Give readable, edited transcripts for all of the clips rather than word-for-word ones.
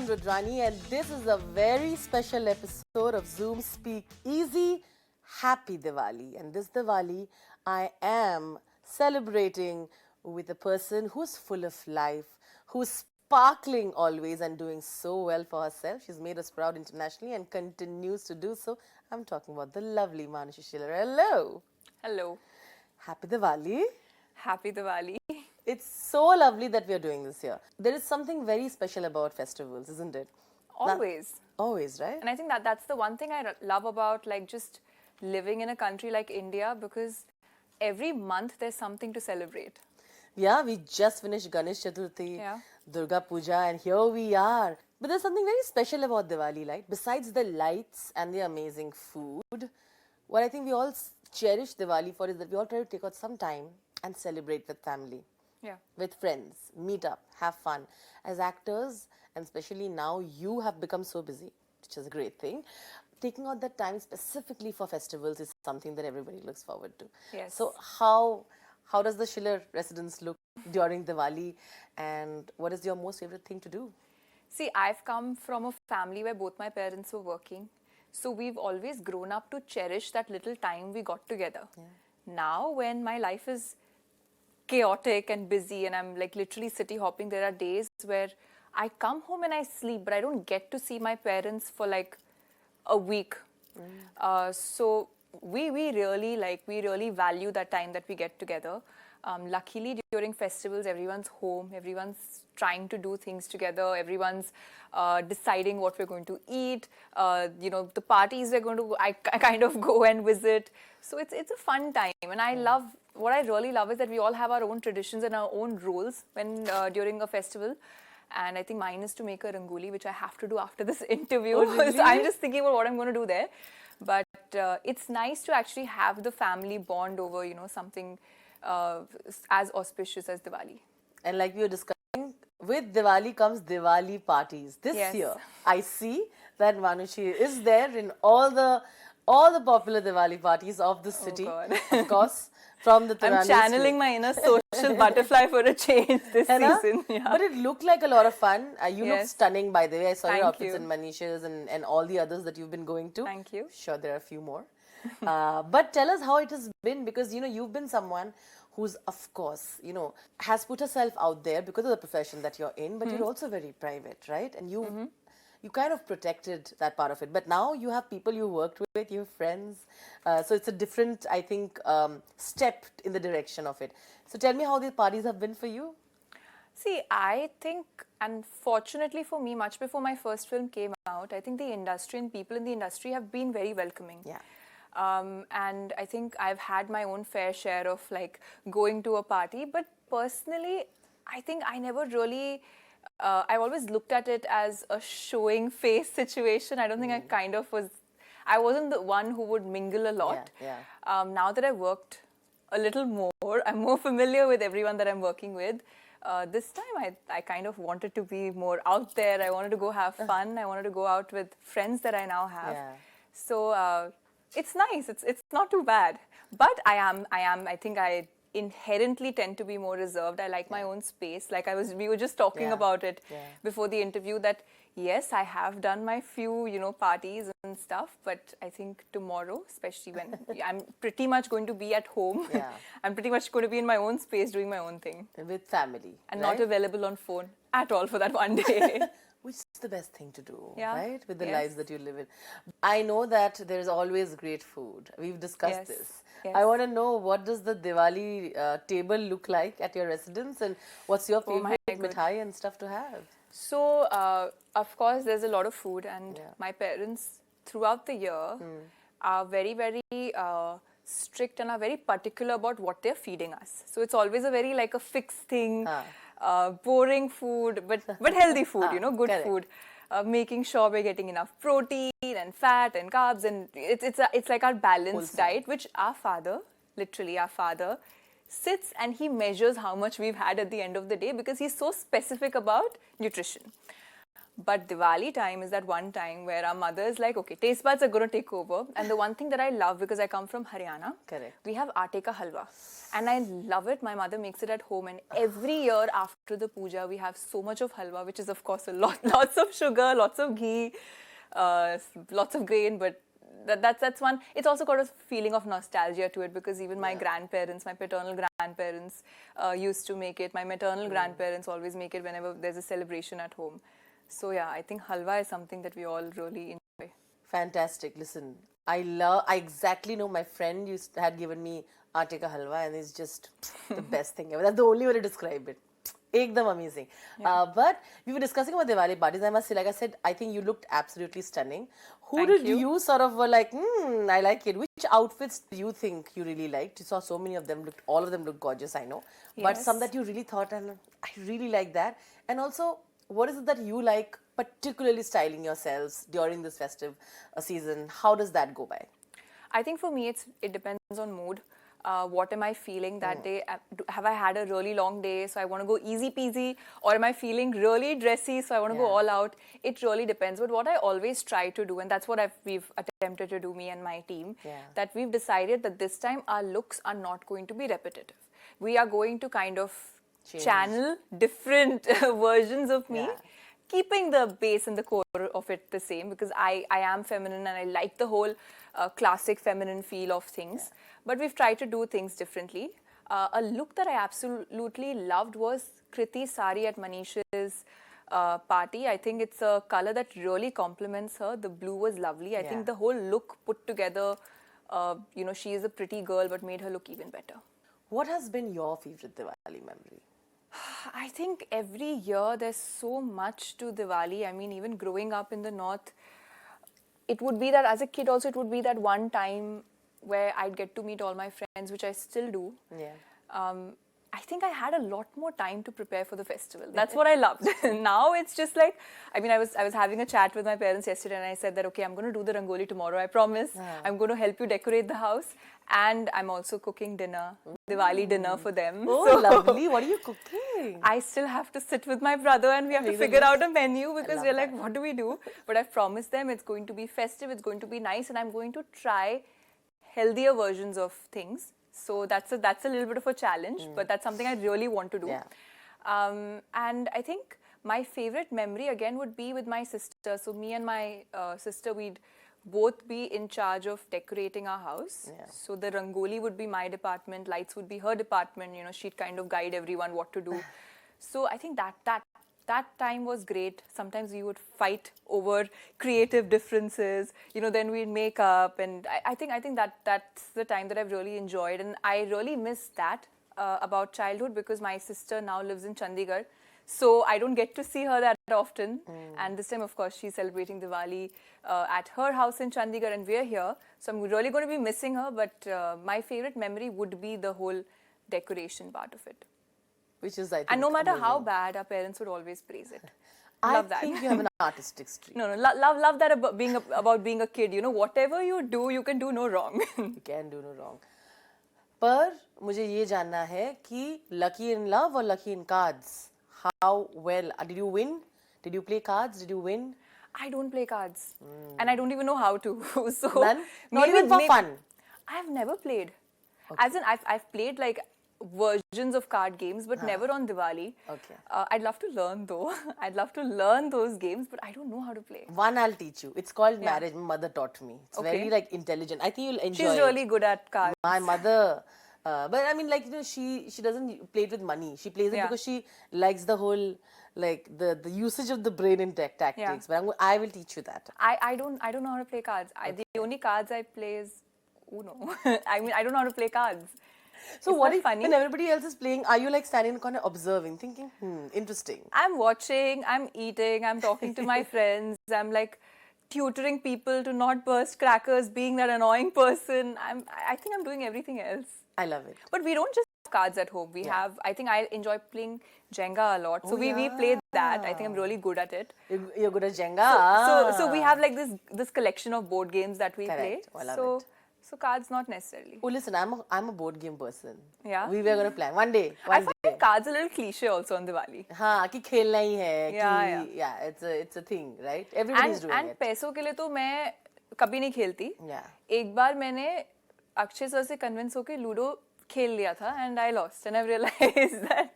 Rudrani, and this is a very special episode of Zoom Speak Easy. Happy Diwali. And this Diwali, I am celebrating with a person who's full of life, who's sparkling always and doing so well for herself. She's made us proud internationally and continues to do so. I'm talking about the lovely Manushi Chhillar. Hello. Hello. Happy Diwali. Happy Diwali. It's so lovely that we are doing this here. There is something very special about festivals, isn't it? Always. Always, right? And I think that's the one thing I love about just living in a country like India, because every month there's something to celebrate. Yeah, we just finished Ganesh Chaturthi, Durga Puja, and here we are. But there's something very special about Diwali, right? Besides the lights and the amazing food, what I think we all cherish Diwali for is that we all try to take out some time and celebrate with family. Yeah. With friends, meet up, have fun. As actors, and especially now, you have become so busy, which is a great thing. Taking out that time specifically for festivals is something that everybody looks forward to. Yes. So how does the Chhillar residence look during Diwali, and what is your most favorite thing to do? See, I've come from a family where both my parents were working. So we've always grown up to cherish that little time we got together. Yeah. Now, when my life is chaotic and busy and I'm literally city hopping, there are days where I come home and I sleep, but I don't get to see my parents for a week. So we really value that time that we get together. Luckily, during festivals, everyone's home, everyone's trying to do things together, everyone's deciding what we're going to eat. The parties we're going to, I kind of go and visit. So it's a fun time, and what I really love is that we all have our own traditions and our own roles when during a festival. And I think mine is to make a rangoli, which I have to do after this interview. Oh, really? So I'm just thinking about what I'm going to do there. But it's nice to actually have the family bond over, something as auspicious as Diwali. And like we were discussing, with Diwali comes Diwali parties. This year, I see that Manushi is there in all the popular Diwali parties of the city. Oh God. Of course, from the I'm channeling my inner social butterfly for a change this season. Yeah. But it looked like a lot of fun. You look stunning, by the way. I saw your outfits you. in Manisha's and all the others that you've been going to. Thank you. Sure, there are a few more. But tell us how it has been, because you've been someone who's, of course, has put herself out there because of the profession that you're in, but you're also very private, right? And you kind of protected that part of it. But now you have people you worked with, you have friends. So it's a different, I think, step in the direction of it. So tell me how these parties have been for you. See, I think, and fortunately for me, much before my first film came out, I think the industry and people in the industry have been very welcoming. Yeah. And I think I've had my own fair share of going to a party. But personally, I think I never really... I've always looked at it as a showing face situation. I don't think I wasn't the one who would mingle a lot. Yeah. Now that I've worked a little more, I'm more familiar with everyone that I'm working with. This time I kind of wanted to be more out there. I wanted to go have fun. I wanted to go out with friends that I now have. Yeah. So it's nice. It's not too bad. But I think I inherently tend to be more reserved. I like my own space. We were just talking about it before the interview, that yes, I have done my few, parties and stuff, but I think tomorrow, especially when I'm pretty much going to be at home, I'm pretty much going to be in my own space doing my own thing. With family. And not available on phone at all for that one day. Which is the best thing to do, yeah. right? With the lives that you live in. I know that there's always great food. We've discussed this. Yes. I want to know, what does the Diwali table look like at your residence, and what's your favorite mithai and stuff to have? So, of course, there's a lot of food, and my parents throughout the year are very, very strict and are very particular about what they're feeding us. So it's always a very a fixed thing. Boring food, but healthy food, good food. Making sure we're getting enough protein and fat and carbs, and it's like our balanced diet, which our father, literally our father, sits and he measures how much we've had at the end of the day, because he's so specific about nutrition. But Diwali time is that one time where our mother is like, okay, taste buds are going to take over. And the one thing that I love, because I come from Haryana, Correct. we have aate ka halwa. And I love it. My mother makes it at home. And every year after the puja, we have so much of halwa, which is, of course, lots of sugar, lots of ghee, lots of grain. But that's one. It's also got a feeling of nostalgia to it, because even my grandparents, my paternal grandparents used to make it. My maternal grandparents always make it whenever there's a celebration at home. So yeah, I think halwa is something that we all really enjoy. Fantastic. Listen, I exactly know, my friend had given me aate ka halwa, and it's just the best thing ever. That's the only way to describe it. Ekdam amazing. But we were discussing about Diwali parties. I must say, like I said, I think you looked absolutely stunning. Who Thank did you. you sort of were like, I like it? Which outfits do you think you really liked? You saw so many of them. All of them looked gorgeous, I know. But Yes. some that you really thought, and I really like that. And also, what is it that you like particularly styling yourselves during this festive season? How does that go by? I think for me, it depends on mood. What am I feeling that day? Have I had a really long day, so I want to go easy peasy? Or am I feeling really dressy, so I want to go all out? It really depends. But what I always try to do, and that's what we've attempted to do, me and my team, that we've decided that this time our looks are not going to be repetitive. We are going to kind of channel different versions of me. Keeping the base and the core of it the same, because I am feminine and I like the whole classic feminine feel of things. But we've tried to do things differently. A look that I absolutely loved was Kriti's sari at Manish's party. I think it's a color that really complements her. The blue was lovely. I think the whole look put together, she is a pretty girl, but made her look even better. What has been your favorite Diwali memory? I think every year there's so much to Diwali. I mean, even growing up in the north, it would be that as a kid also, it would be that one time where I'd get to meet all my friends, which I still do. I think I had a lot more time to prepare for the festival. That's what I loved. Now it's just like, I mean, I was having a chat with my parents yesterday, and I said that, okay, I'm going to do the rangoli tomorrow, I promise. I'm going to help you decorate the house, and I'm also cooking dinner, Diwali dinner for them. Oh, lovely. What are you cooking? I still have to sit with my brother, and we have to figure out a menu, because we're like, what do we do? But I've promised them it's going to be festive, it's going to be nice, and I'm going to try healthier versions of things. So that's a little bit of a challenge, but that's something I really want to do. And I think my favorite memory again would be with my sister. So me and my sister, we'd both be in charge of decorating our house. So the rangoli would be my department, lights would be her department. She'd kind of guide everyone what to do. So I think that time was great. Sometimes we would fight over creative differences. Then we'd make up, and I think that's the time that I've really enjoyed, and I really miss that about childhood, because my sister now lives in Chandigarh, so I don't get to see her that often. And this time, of course, she's celebrating Diwali at her house in Chandigarh, and we're here. So I'm really going to be missing her. But my favorite memory would be the whole decoration part of it. Which is, I think, and no matter amazing. how bad, our parents would always praise it. I think you have an artistic streak. No, love that about being a kid. Whatever you do, you can do no wrong. You can do no wrong. पर मुझे ये जानना है कि lucky in love or lucky in cards? How well? Did you win? Did you play cards? Did you win? I don't play cards, and I don't even know how to. So none? Not even for fun? I've never played. As in, I've played like versions of card games, but never on Diwali. Okay. I'd love to learn though. I'd love to learn those games, but I don't know how to play. One I'll teach you. It's called Marriage. My mother taught me. It's very like intelligent. I think you'll enjoy it. She's really good at cards. My mother, but I mean, like, she doesn't play it with money. She plays it because she likes the whole, like, the usage of the brain in tactics. But I will teach you that. I don't know how to play cards. The only cards I play is Uno. I mean, I don't know how to play cards. So what if when everybody else is playing, are you like standing in the corner observing, thinking, interesting? I'm watching, I'm eating, I'm talking to my friends, I'm like tutoring people to not burst crackers, being that annoying person. I think I'm doing everything else. I love it. But we don't just have cards at home. We have, I think I enjoy playing Jenga a lot. So we play that. I think I'm really good at it. You're good at Jenga. So we have like this collection of board games that we play. I love so it. So cards not necessarily. Oh, listen, I'm a board game person. Yeah? We were going to plan. One day. I find cards a little cliche also on Diwali. हाँ कि खेलना ही है Yeah, कि it's a thing, right? Everybody's doing And it. पैसों के लिए तो मैं कभी नहीं खेलती. Yeah. एक बार मैंने अक्षय सर से कन्विंस होके लूडो खेल लिया था and I lost and I realized that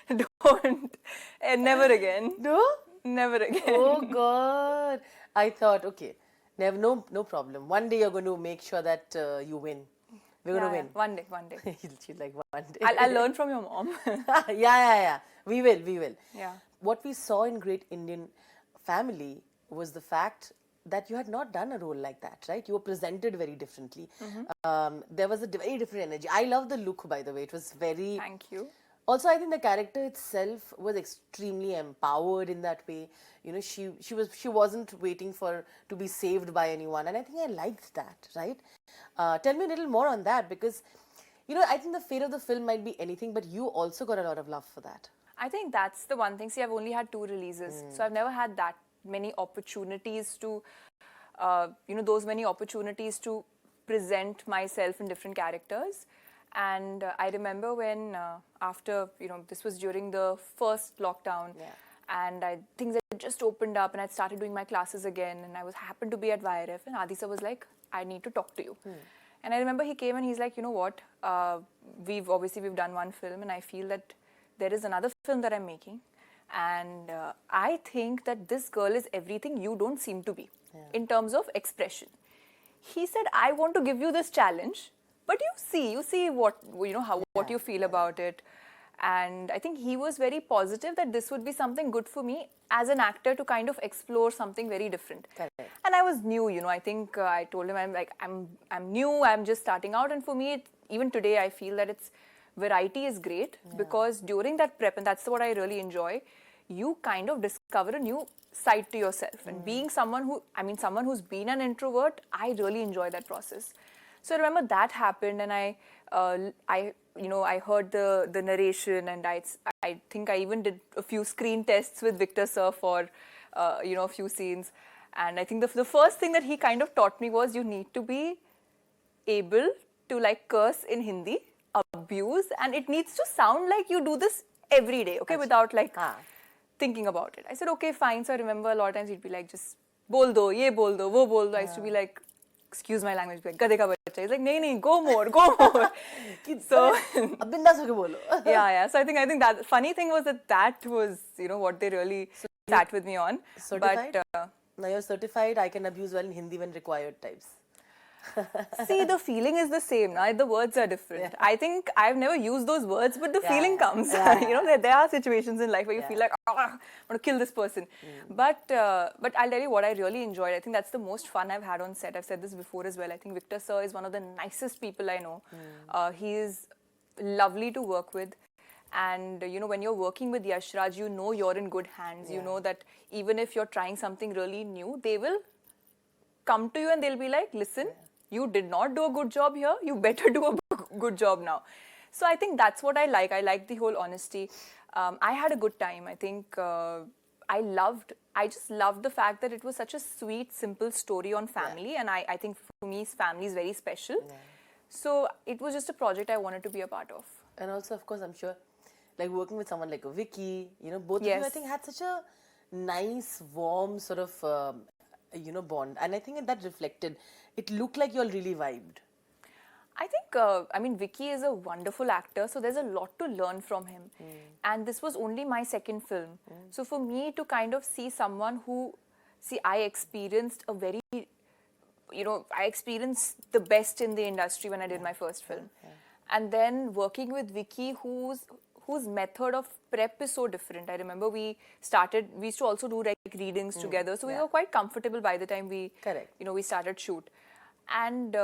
don't and never again. No? Never again. Oh God. I thought, okay, no problem. One day you're going to make sure that you win. We're going to win. One day. She's like, one day. I'll learn from your mom. Yeah. We will. Yeah. What we saw in Great Indian Family was the fact that you had not done a role like that, right? You were presented very differently. There was a very different energy. I love the look, by the way. It was very... Thank you. Also, I think the character itself was extremely empowered in that way. You know, she wasn't waiting to be saved by anyone, and I think I liked that, right? Tell me a little more on that, because, you know, I think the fate of the film might be anything, but you also got a lot of love for that. I think that's the one thing. See, I've only had 2 releases, so I've never had that many opportunities to, those many opportunities to present myself in different characters. And I remember when after, this was during the first lockdown, and things had just opened up, and I'd started doing my classes again, and I happened to be at YRF, and Adi sir was like, I need to talk to you. And I remember he came and he's like, you know what, we've done one film, and I feel that there is another film that I'm making, and I think that this girl is everything you don't seem to be in terms of expression. He said, I want to give you this challenge, but you see what you feel about it. And I think he was very positive that this would be something good for me as an actor to kind of explore something very different. Correct. And I was new, I think I told him I'm new, I'm just starting out, and for me, even today, I feel that variety is great because during that prep, and that's what I really enjoy, you kind of discover a new side to yourself. And being someone who's been an introvert, I really enjoy that process. So I remember that happened, and I heard the narration, and I think I even did a few screen tests with Victor sir for a few scenes. And I think the first thing that he kind of taught me was you need to be able to like curse in Hindi, abuse, and it needs to sound like you do this every day, okay, without like thinking about it. I said, okay, fine. So I remember a lot of times he'd be like, just bol do, ye bol do, wo bol do. I used to be like, excuse my language, like, gade ka bacha. He's like, nahi, go more. So, yeah. So I think that funny thing was that was, what they really sat with me on. Certified? But now you're certified, I can abuse well in Hindi when required types. See, the feeling is the same, now the words are different. I think I've never used those words, but the feeling comes. There are situations in life where you feel like, I want to kill this person. But I'll tell you what I really enjoyed. I think that's the most fun I've had on set. I've said this before as well. I think Victor sir is one of the nicest people I know. He is lovely to work with. And, when you're working with Yash Raj, you're in good hands. You know that even if you're trying something really new, they will come to you and they'll be like, listen, you did not do a good job here. You better do a good job now. So I think that's what I like. I like the whole honesty. I had a good time. I think I just loved the fact that it was such a sweet, simple story on family. And I think for me, family is very special. So it was just a project I wanted to be a part of. And also, of course, I'm sure, like working with someone like a Vicky, both of you, I think, had such a nice, warm sort of, bond. And I think that reflected. It looked like you all really vibed. I think, Vicky is a wonderful actor, so there's a lot to learn from him. And this was only my second film. So for me to kind of see someone I experienced I experienced the best in the industry when I did my first film. And then working with Vicky, whose method of prep is so different. I remember we used to also do like readings together. So we were quite comfortable by the time we started shoot. And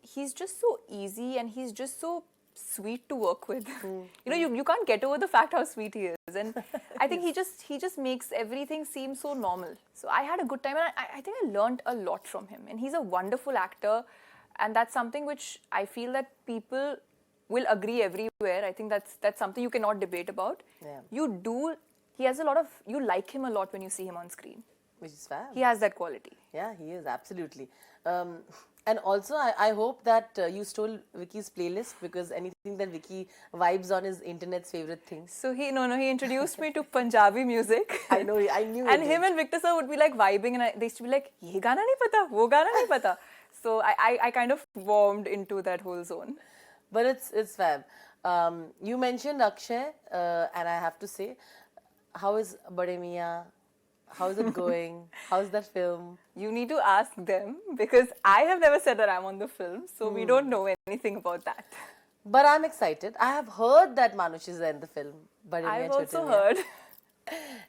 he's just so easy and he's just so sweet to work with. You can't get over the fact how sweet he is. And I think he just makes everything seem so normal. So I had a good time, and I think I learned a lot from him. And he's a wonderful actor. And that's something which I feel that people will agree everywhere. I think that's something you cannot debate about. You like him a lot when you see him on screen. Which is fab. He has that quality. Yeah, he is, absolutely. And also, I hope that you stole Vicky's playlist, because anything that Vicky vibes on is internet's favorite things. So he introduced me to Punjabi music. I know, I knew And it him did. and Victor sir would be like vibing, and they used to be like, "Ye gana nahi pata, wo gana nahi pata." So I kind of warmed into that whole zone. But it's fab. You mentioned Akshay, and I have to say, how is Bade Miyan? How is it going? How's that film? You need to ask them, because I have never said that I'm on the film, so we don't know anything about that. But I'm excited. I have heard that Manushi is in the film. Bade I've Miyan, also Chote Miyan. heard.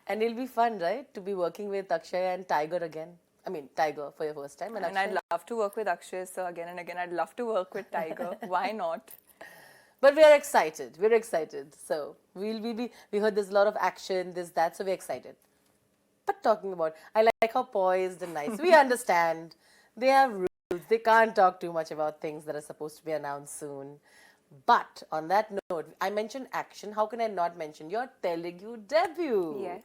And it'll be fun, right? To be working with Akshay and Tiger again. I mean, Tiger for your first time. And I'd love to work with Akshay sir again and again. I'd love to work with Tiger. Why not? But we are excited. We're excited. So we heard there's a lot of action, this, that. So we're excited. But talking about, I like how poised and nice. We understand. They have rules. They can't talk too much about things that are supposed to be announced soon. But on that note, I mentioned action. How can I not mention your Telugu debut? Yes.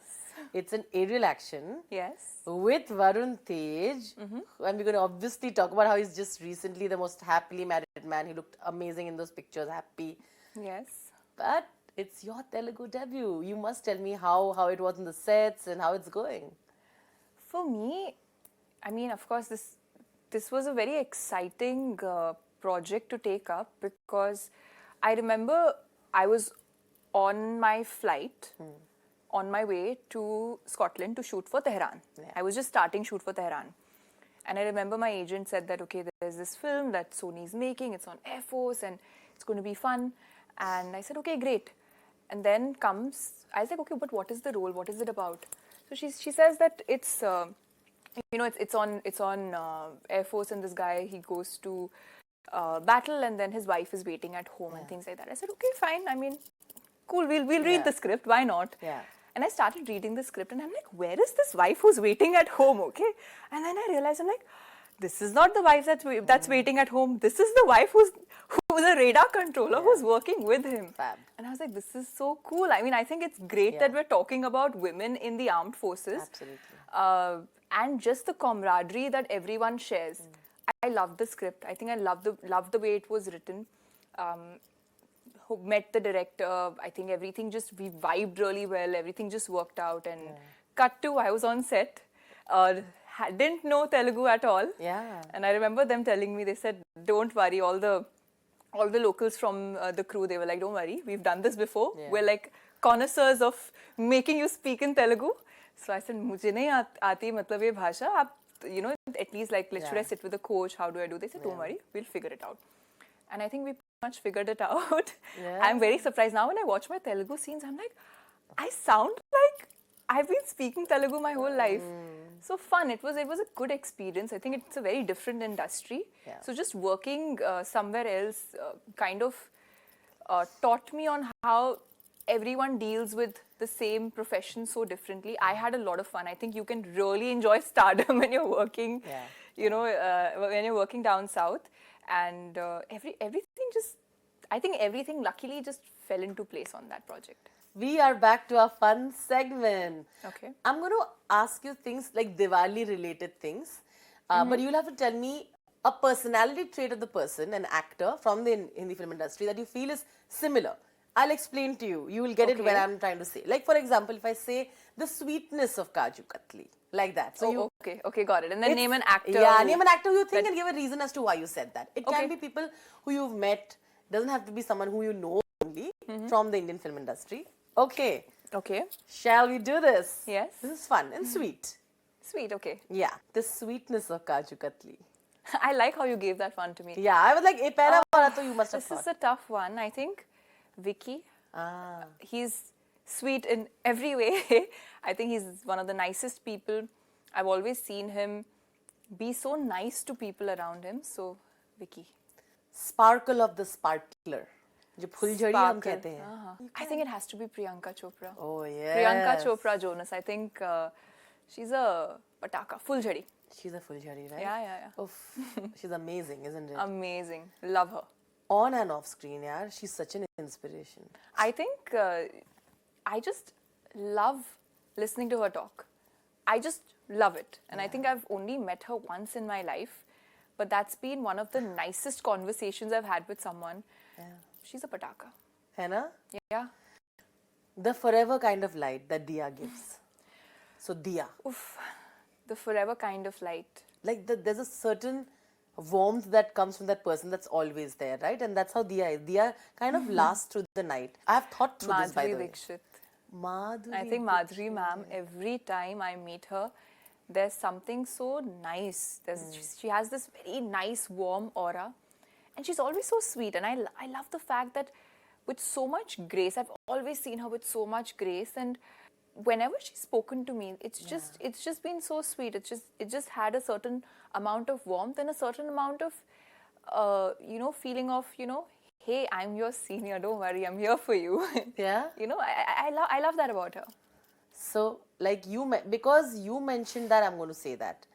It's an aerial action. Yes. With Varun Tej. And we're going to obviously talk about how he's just recently the most happily married man. He looked amazing in those pictures, happy. Yes. But it's your Telugu debut. You must tell me how it was in the sets and how it's going. For me, I mean, of course, this was a very exciting project to take up, because I remember I was on my flight on my way to Scotland to shoot for Tehran. Yeah. I was just starting shoot for Tehran. And I remember my agent said that, okay, there's this film that Sony's making, it's on Air Force and it's going to be fun. And I said, okay, great. And then I was like, okay, but what is the role? What is it about? So she says that it's, it's on Air Force, and this guy, he goes to battle, and then his wife is waiting at home and things like that. I said, okay, fine. I mean, cool, we'll read the script. Why not? Yeah. And I started reading the script, and I'm like, where is this wife who's waiting at home, okay? And then I realized, I'm like, this is not the wife that's waiting at home. This is the wife who's a radar controller who's working with him. Fab. And I was like, this is so cool. I mean, I think it's great that we're talking about women in the armed forces. Absolutely. And just the camaraderie that everyone shares. I love the script. I think I love the way it was written. Who met the director. I think everything we vibed really well. Everything just worked out. And cut to, I was on set. Didn't know Telugu at all. Yeah. And I remember them telling me, they said, don't worry, all the locals from the crew, they were like, don't worry, we've done this before. Yeah. We're like connoisseurs of making you speak in Telugu. So I said, mujhe nahi aati matlab ye bhasha. Aap, at least like, should I sit with a coach? How do I do this? They said, don't worry, we'll figure it out. And I think we pretty much figured it out. Yeah. I'm very surprised. Now when I watch my Telugu scenes, I'm like, I sound like I've been speaking Telugu my whole life. So fun. It was a good experience. I think it's a very different industry. Yeah. So just working somewhere else kind of taught me on how everyone deals with the same profession so differently. I had a lot of fun. I think you can really enjoy stardom when you're working, when you're working down south. And everything luckily just fell into place on that project. We are back to our fun segment. Okay. I'm going to ask you things like Diwali related things. But you'll have to tell me a personality trait of the person, an actor from the Hindi film industry that you feel is similar. I'll explain to you. You will get it when I'm trying to say. Like, for example, if I say the sweetness of Kaju Katli, like that. So okay, got it. And then name an actor. Yeah, name an actor you think and give a reason as to why you said that. It can be people who you've met. Doesn't have to be someone who you know only from the Indian film industry. Okay. Okay. Shall we do this? Yes. This is fun and sweet. Sweet, okay. Yeah. The sweetness of Kaju Katli. I like how you gave that one to me. Yeah, I was like, "Eh, pehla wala to you must have This thought." is a tough one. I think Vicky. He's sweet in every way. I think he's one of the nicest people. I've always seen him be so nice to people around him. So, Vicky. Sparkle of the sparkler. जो फुलझड़ी हम कहते हैं. I think it has to be Priyanka Chopra. Oh yeah. Priyanka Chopra Jonas. I think she's a pataka, fulझड़ी. She's a fulझड़ी, right? Yeah. Oof. She's amazing, isn't it? Amazing. Love her. On and off screen, yeah. She's such an inspiration. I think I just love listening to her talk. I just love it. And I think I've only met her once in my life. But that's been one of the nicest conversations I've had with someone. Yeah. She's a pataka. Henna? Yeah. The forever kind of light that Diya gives. So Diya. Oof. The forever kind of light. Like there's a certain warmth that comes from that person that's always there, right? And that's how Diya is. Diya kind of lasts through the night. I have thought through this, by the way. Dixit. Madhuri I think Madhuri ma'am, every time I meet her, there's something so nice. She has this very nice, warm aura. And she's always so sweet. And I love the fact that with so much grace, I've always seen her with so much grace. And whenever she's spoken to me, it's just been so sweet. It just had a certain amount of warmth and a certain amount of, feeling of, hey, I'm your senior, don't worry, I'm here for you. Yeah. I love that about her. So, like because you mentioned that, I'm going to say that.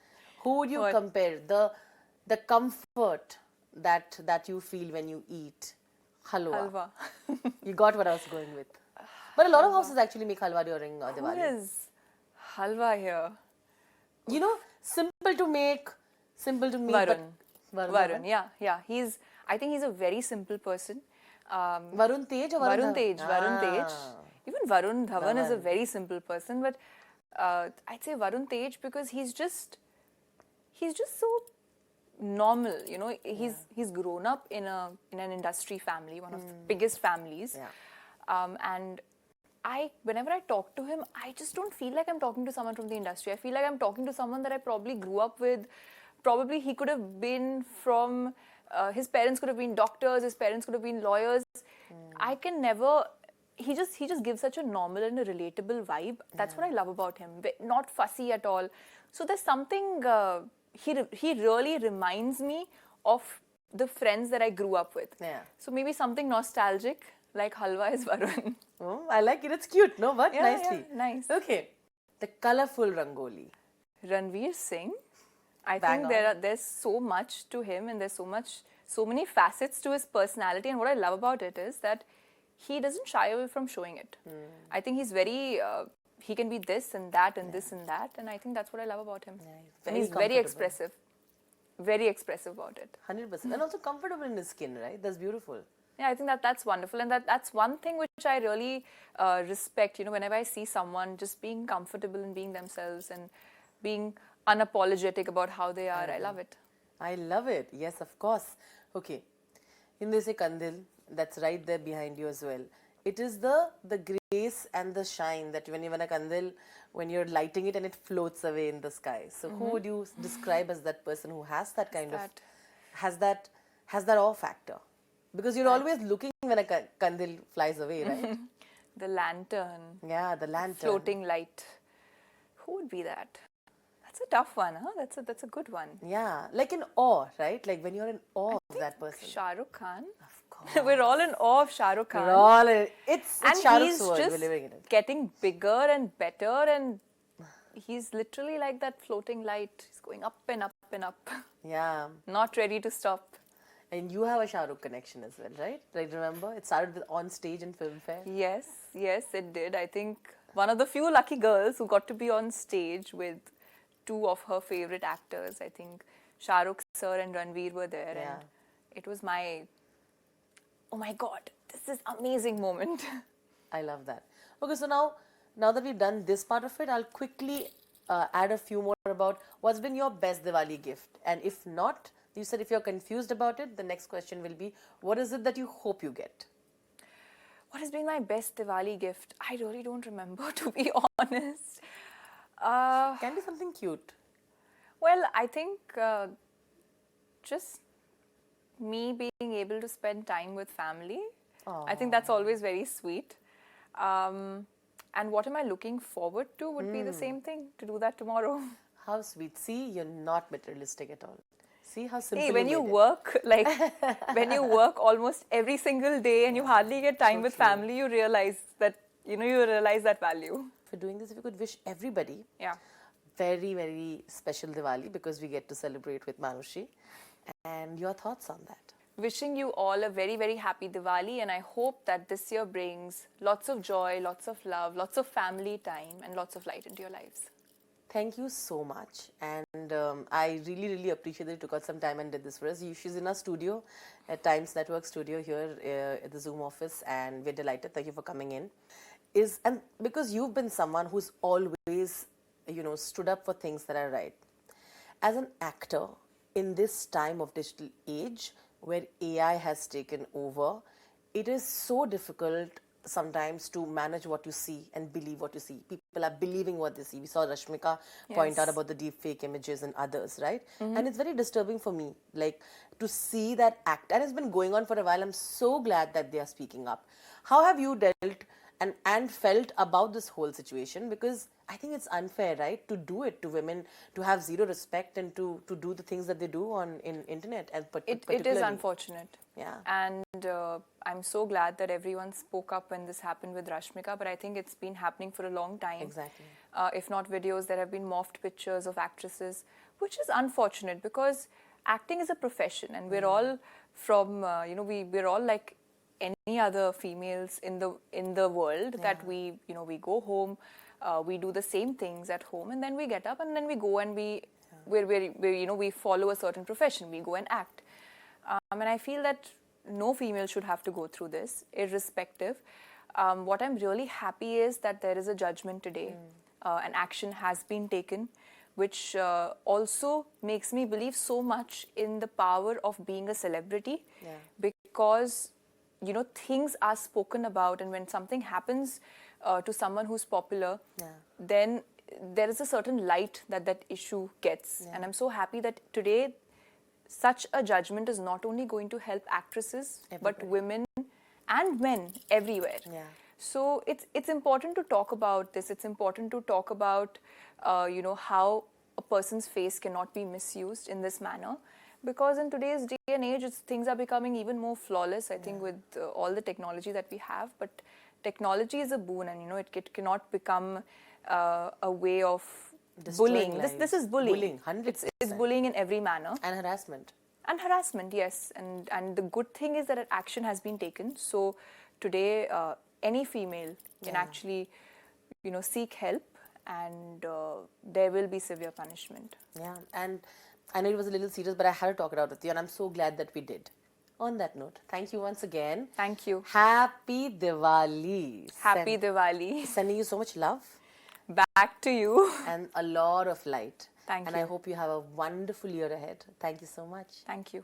Who would you compare the comfort that you feel when you eat halwa? Halwa. You got what I was going with. But a lot of houses actually make halwa during Diwali. Who is halwa here? Simple to make, simple to make. Varun. But Varun, yeah. I think he's a very simple person. Varun Tej or Varun Tej. Dhawan? Varun Tej. Even Varun Dhawan is a very simple person, but I'd say Varun Tej because he's just so normal. He's grown up in an industry family, one of the biggest families, and whenever I talk to him, I just don't feel like I'm talking to someone from the industry. I feel like I'm talking to someone that I probably grew up with. Probably he could have been from, his parents could have been doctors, his parents could have been lawyers. I can never, he just gives such a normal and a relatable vibe. That's what I love about him. Not fussy at all. So there's something, he really reminds me of the friends that I grew up with. Yeah. So maybe something nostalgic like halwa is Varun. Oh, I like it. It's cute, no? But nicely. Yeah, nice. Okay. The colorful rangoli. Ranveer Singh. I Bang think there's so much to him and there's so many facets to his personality. And what I love about it is that he doesn't shy away from showing it. I think he's very, he can be this and that and this and that. And I think that's what I love about him. And he's very expressive. Very expressive about it. 100%. And also comfortable in his skin, right? That's beautiful. Yeah, I think that's wonderful. And that's one thing which I really respect. Whenever I see someone just being comfortable and being themselves and being unapologetic about how they are, I love it. I love it. Yes, of course. Okay. In this kandil, that's right there behind you as well. It is the grace and the shine that when a kandil, when you're lighting it and it floats away in the sky. So who would you describe as that person who has that kind of, has that awe factor? Because you're always looking when a kandil flies away, right? The lantern. Yeah, the lantern. Floating light. Who would be that? That's a tough one, huh? That's a good one. Yeah, like in awe, right? Like when you're in awe of that person. Shah Rukh Khan. Of course. We're all in awe of Shah Rukh Khan. We're all in, it's Shah Rukh's he's world. just We're living in it. getting bigger and better, and he's literally like that floating light. He's going up and up and up. Yeah. Not ready to stop. And you have a Shah Rukh connection as well, right? Like, remember? It started with on stage in Filmfare. Yes, it did. I think one of the few lucky girls who got to be on stage with two of her favorite actors. I think Shah Rukh sir and Ranveer were there. Yeah. And it was oh my God, this is amazing moment. I love that. Okay, so now that we've done this part of it, I'll quickly add a few more about what's been your best Diwali gift. And if not, you said if you're confused about it, the next question will be, what is it that you hope you get? What has been my best Diwali gift? I really don't remember, to be honest. Can be something cute. Well, I think just me being able to spend time with family. Aww. I think that's always very sweet. And what am I looking forward to would be the same thing, to do that tomorrow. How sweet. See, you're not materialistic at all. See how simple. Hey, when you work, when you work almost every single day and you hardly get time with family, you realize that, you realize that value. For doing this, if you could wish everybody very, very special Diwali, because we get to celebrate with Manushi, and your thoughts on that. Wishing you all a very, very happy Diwali, and I hope that this year brings lots of joy, lots of love, lots of family time, and lots of light into your lives. Thank you so much. And I really, really appreciate that you took out some time and did this for us. She's in our studio, at Times Network studio here at the Zoom office, and we're delighted. Thank you for coming in. And because you've been someone who's always, stood up for things that are right. As an actor, in this time of digital age where AI has taken over, it is so difficult sometimes to manage what you see and believe what you see. People are believing what they see. We saw Rashmika point out about the deepfake images and others, right? And it's very disturbing for me, like to see that act. And it's been going on for a while. I'm so glad that they are speaking up. How have you dealt and felt about this whole situation? Because I think it's unfair, right, to do it to women, to have zero respect and to do the things that they do in internet. And It is unfortunate. Yeah. And I'm so glad that everyone spoke up when this happened with Rashmika, but I think it's been happening for a long time. Exactly. If not videos, there have been morphed pictures of actresses, which is unfortunate because acting is a profession and we're all from, we're all like any other females in the world, that we go home, we do the same things at home, and then we get up and then we go and we follow a certain profession, we go and act. And I feel that no female should have to go through this, irrespective. What I'm really happy is that there is a judgment today. An action has been taken, which also makes me believe so much in the power of being a celebrity, because things are spoken about, and when something happens to someone who's popular, then there is a certain light that issue gets. And I'm so happy that today such a judgment is not only going to help actresses, but women and men everywhere. So it's important to talk about this. It's important to talk about how a person's face cannot be misused in this manner. Because in today's day and age, things are becoming even more flawless, I think, with all the technology that we have. But technology is a boon, and it cannot become a way of bullying. This is bullying. 100%. It's bullying in every manner. And harassment. And harassment, yes. And the good thing is that an action has been taken. So today, any female can actually, seek help, and there will be severe punishment. Yeah, and I know it was a little serious, but I had to talk it out with you, and I'm so glad that we did. On that note, thank you once again. Thank you. Happy Diwali. Happy Diwali. Sending you so much love. Back to you. And a lot of light. Thank you. And I hope you have a wonderful year ahead. Thank you so much. Thank you.